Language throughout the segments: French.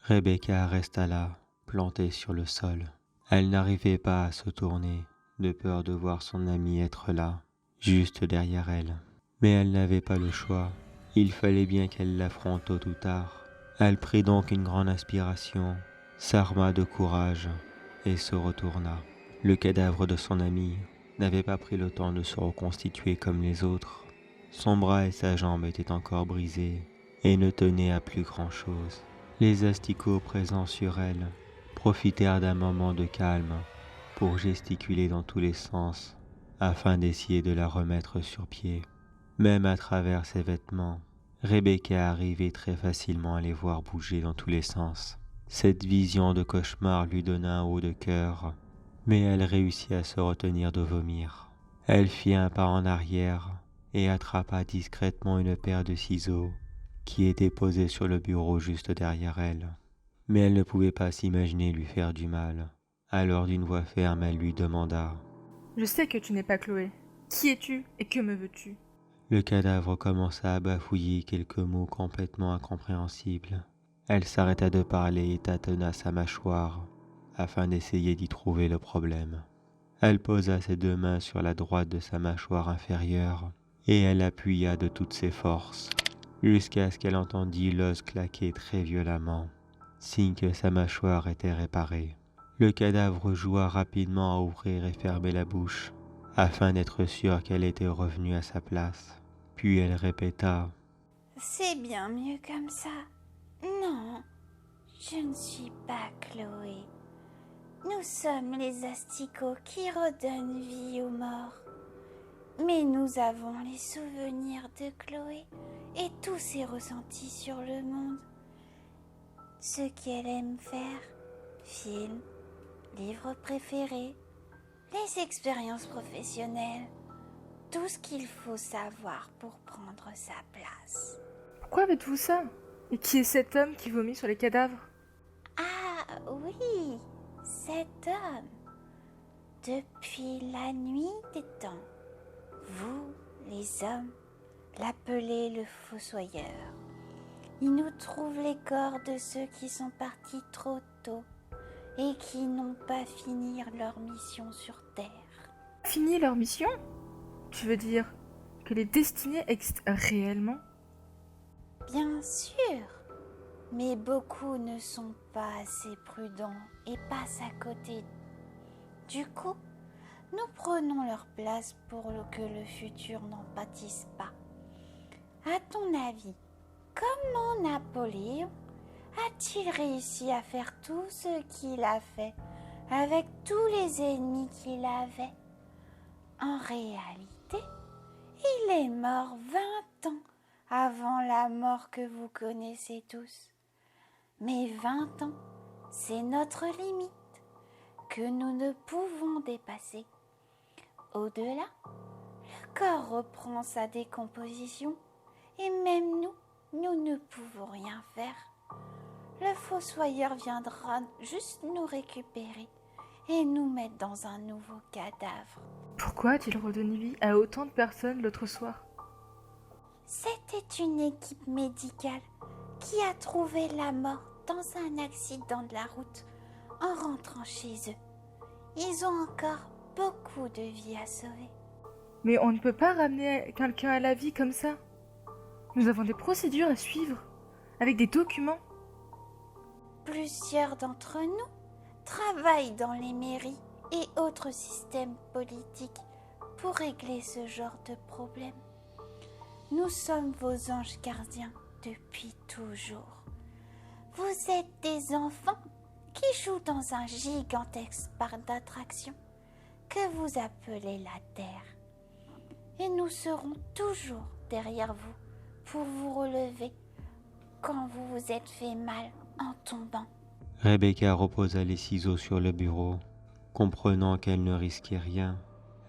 Rebecca resta là, plantée sur le sol. Elle n'arrivait pas à se tourner, de peur de voir son ami être là, juste derrière elle. Mais elle n'avait pas le choix. Il fallait bien qu'elle l'affronte tôt ou tard. Elle prit donc une grande inspiration, s'arma de courage et se retourna. Le cadavre de son ami n'avait pas pris le temps de se reconstituer comme les autres. Son bras et sa jambe étaient encore brisés et ne tenaient à plus grand-chose. Les asticots présents sur elle profitèrent d'un moment de calme pour gesticuler dans tous les sens afin d'essayer de la remettre sur pied. Même à travers ses vêtements, Rebecca arrivait très facilement à les voir bouger dans tous les sens. Cette vision de cauchemar lui donna un haut de cœur, mais elle réussit à se retenir de vomir. Elle fit un pas en arrière et attrapa discrètement une paire de ciseaux qui était posée sur le bureau juste derrière elle. Mais elle ne pouvait pas s'imaginer lui faire du mal. Alors d'une voix ferme, elle lui demanda « Je sais que tu n'es pas Chloé. Qui es-tu et que me veux-tu » Le cadavre commença à bafouiller quelques mots complètement incompréhensibles. Elle s'arrêta de parler et tâtonna sa mâchoire afin d'essayer d'y trouver le problème. Elle posa ses deux mains sur la droite de sa mâchoire inférieure et elle appuya de toutes ses forces jusqu'à ce qu'elle entendit l'os claquer très violemment, signe que sa mâchoire était réparée. Le cadavre joua rapidement à ouvrir et fermer la bouche afin d'être sûre qu'elle était revenue à sa place. Puis elle répéta « C'est bien mieux comme ça. Non, je ne suis pas Chloé. Nous sommes les asticots qui redonnent vie aux morts. Mais nous avons les souvenirs de Chloé et tous ses ressentis sur le monde. Ce qu'elle aime faire, films, livres préférés, les expériences professionnelles, tout ce qu'il faut savoir pour prendre sa place. » Pourquoi faites-vous ça? Et qui est cet homme qui vomit sur les cadavres? Ah oui, cet homme. Depuis la nuit des temps, vous, les hommes, l'appelez le fossoyeur. Il nous trouve les corps de ceux qui sont partis trop tôt et qui n'ont pas fini leur mission sur Terre. Fini leur mission? Tu veux dire que les destinées existent réellement? Bien sûr, mais beaucoup ne sont pas assez prudents et passent à côté. Du coup, nous prenons leur place pour que le futur n'en pâtisse pas. À ton avis, comment Napoléon a-t-il réussi à faire tout ce qu'il a fait avec tous les ennemis qu'il avait? En réalité, il est mort 20 ans avant la mort que vous connaissez tous. Mais 20 ans, c'est notre limite que nous ne pouvons dépasser. Au-delà, le corps reprend sa décomposition et même nous ne pouvons rien faire. Le fossoyeur viendra juste nous récupérer et nous mettre dans un nouveau cadavre. Pourquoi a-t-il redonné vie à autant de personnes l'autre soir? C'était une équipe médicale qui a trouvé la mort dans un accident de la route en rentrant chez eux. Ils ont encore beaucoup de vies à sauver. Mais on ne peut pas ramener quelqu'un à la vie comme ça. Nous avons des procédures à suivre, avec des documents. Plusieurs d'entre nous travaillent dans les mairies et autres systèmes politiques pour régler ce genre de problème. Nous sommes vos anges gardiens depuis toujours. Vous êtes des enfants qui jouent dans un gigantesque parc d'attractions que vous appelez la Terre. Et nous serons toujours derrière vous pour vous relever quand vous vous êtes fait mal en tombant. Rebecca reposa les ciseaux sur le bureau. Comprenant qu'elle ne risquait rien,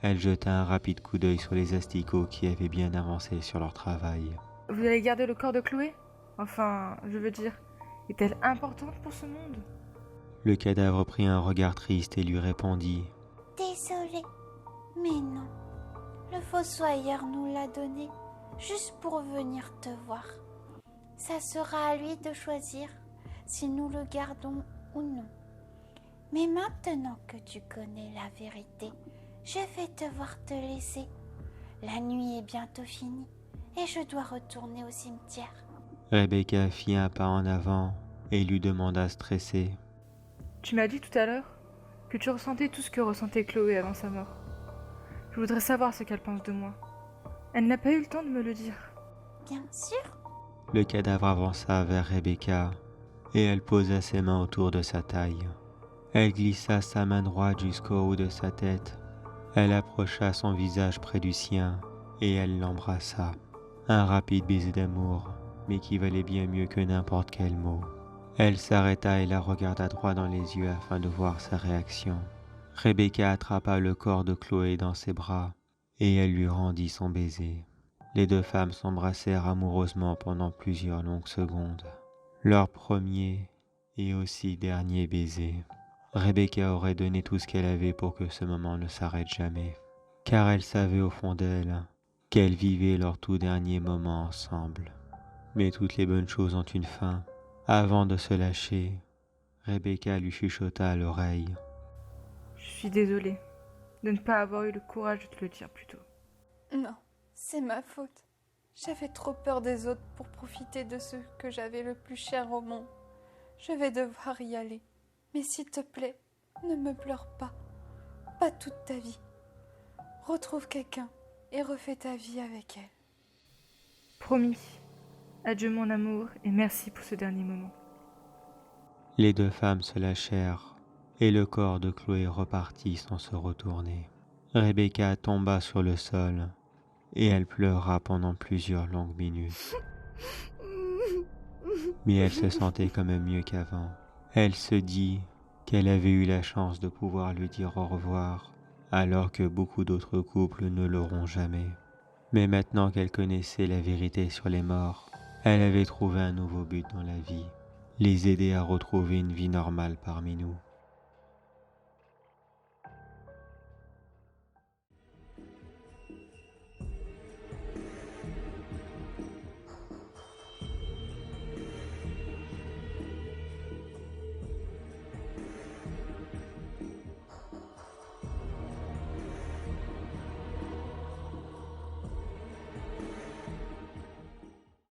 elle jeta un rapide coup d'œil sur les asticots qui avaient bien avancé sur leur travail. Vous allez garder le corps de Chloé? Enfin, je veux dire, est-elle importante pour ce monde? Le cadavre prit un regard triste et lui répondit Désolée, mais non. Le fossoyeur nous l'a donné juste pour venir te voir. Ça sera à lui de choisir si nous le gardons ou non. Mais maintenant que tu connais la vérité, je vais devoir te laisser. La nuit est bientôt finie et je dois retourner au cimetière. Rebecca fit un pas en avant et lui demanda stressée. Tu m'as dit tout à l'heure que tu ressentais tout ce que ressentait Chloé avant sa mort. Je voudrais savoir ce qu'elle pense de moi. Elle n'a pas eu le temps de me le dire. Bien sûr. Le cadavre avança vers Rebecca et elle posa ses mains autour de sa taille. Elle glissa sa main droite jusqu'au haut de sa tête. Elle approcha son visage près du sien et elle l'embrassa. Un rapide baiser d'amour, mais qui valait bien mieux que n'importe quel mot. Elle s'arrêta et la regarda droit dans les yeux afin de voir sa réaction. Rebecca attrapa le corps de Chloé dans ses bras et elle lui rendit son baiser. Les deux femmes s'embrassèrent amoureusement pendant plusieurs longues secondes. Leur premier et aussi dernier baiser. Rebecca aurait donné tout ce qu'elle avait pour que ce moment ne s'arrête jamais, car elle savait au fond d'elle qu'elle vivait leur tout dernier moment ensemble. Mais toutes les bonnes choses ont une fin. Avant de se lâcher, Rebecca lui chuchota à l'oreille. Je suis désolée de ne pas avoir eu le courage de te le dire plus tôt. Non, c'est ma faute. J'avais trop peur des autres pour profiter de ce que j'avais le plus cher au monde. Je vais devoir y aller. Mais s'il te plaît, ne me pleure pas. Pas toute ta vie. Retrouve quelqu'un et refais ta vie avec elle. Promis. Adieu mon amour et merci pour ce dernier moment. Les deux femmes se lâchèrent et le corps de Chloé repartit sans se retourner. Rebecca tomba sur le sol et elle pleura pendant plusieurs longues minutes. Mais elle se sentait quand même mieux qu'avant. Elle se dit qu'elle avait eu la chance de pouvoir lui dire au revoir, alors que beaucoup d'autres couples ne l'auront jamais. Mais maintenant qu'elle connaissait la vérité sur les morts, elle avait trouvé un nouveau but dans la vie, les aider à retrouver une vie normale parmi nous.